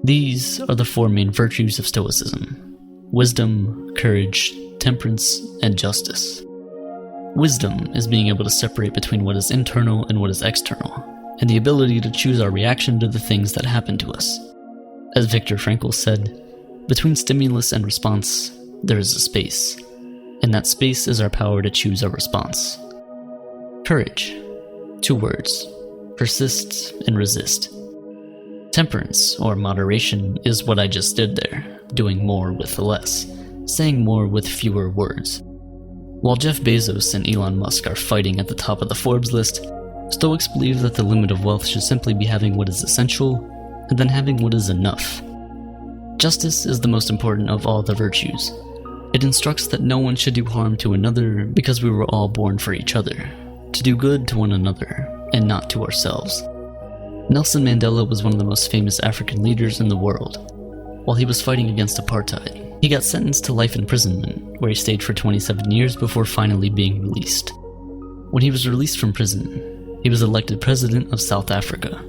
These are the four main virtues of Stoicism: wisdom, courage, temperance, and justice. Wisdom is being able to separate between what is internal and what is external, and the ability to choose our reaction to the things that happen to us. As Viktor Frankl said, between stimulus and response, there is a space, and that space is our power to choose our response. Courage. 2 words: persist and resist. Temperance, or moderation, is what I just did there, doing more with less, saying more with fewer words. While Jeff Bezos and Elon Musk are fighting at the top of the Forbes list, Stoics believe that the limit of wealth should simply be having what is essential, and then having what is enough. Justice is the most important of all the virtues. It instructs that no one should do harm to another because we were all born for each other, to do good to one another, and not to ourselves. Nelson Mandela was one of the most famous African leaders in the world. While he was fighting against apartheid, he got sentenced to life imprisonment, where he stayed for 27 years before finally being released. When he was released from prison, he was elected president of South Africa,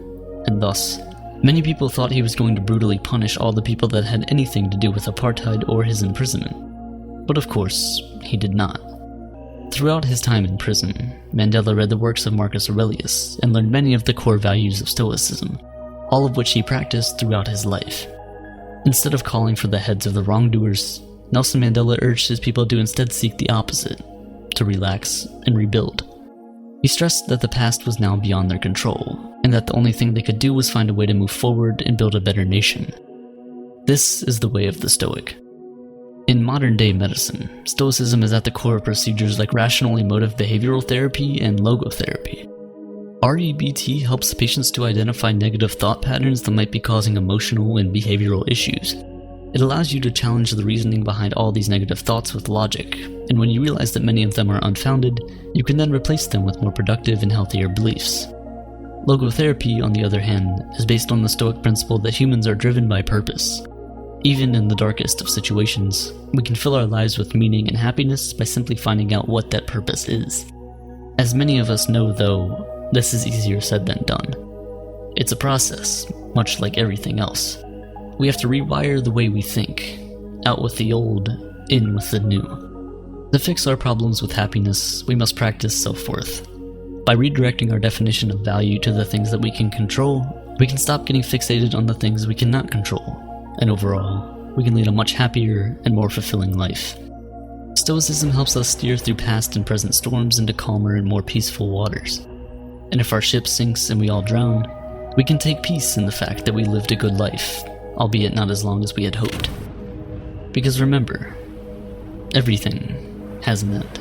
and thus, many people thought he was going to brutally punish all the people that had anything to do with apartheid or his imprisonment. But of course, he did not. Throughout his time in prison, Mandela read the works of Marcus Aurelius and learned many of the core values of Stoicism, all of which he practiced throughout his life. Instead of calling for the heads of the wrongdoers, Nelson Mandela urged his people to instead seek the opposite, to relax and rebuild. He stressed that the past was now beyond their control, and that the only thing they could do was find a way to move forward and build a better nation. This is the way of the Stoic. In modern-day medicine, Stoicism is at the core of procedures like rational emotive behavioral therapy and logotherapy. REBT helps patients to identify negative thought patterns that might be causing emotional and behavioral issues. It allows you to challenge the reasoning behind all these negative thoughts with logic, and when you realize that many of them are unfounded, you can then replace them with more productive and healthier beliefs. Logotherapy, on the other hand, is based on the Stoic principle that humans are driven by purpose. Even in the darkest of situations, we can fill our lives with meaning and happiness by simply finding out what that purpose is. As many of us know, though, this is easier said than done. It's a process, much like everything else. We have to rewire the way we think, out with the old, in with the new. To fix our problems with happiness, we must practice self-worth. By redirecting our definition of value to the things that we can control, we can stop getting fixated on the things we cannot control. And overall, we can lead a much happier and more fulfilling life. Stoicism helps us steer through past and present storms into calmer and more peaceful waters. And if our ship sinks and we all drown, we can take peace in the fact that we lived a good life, albeit not as long as we had hoped. Because remember, everything has an end.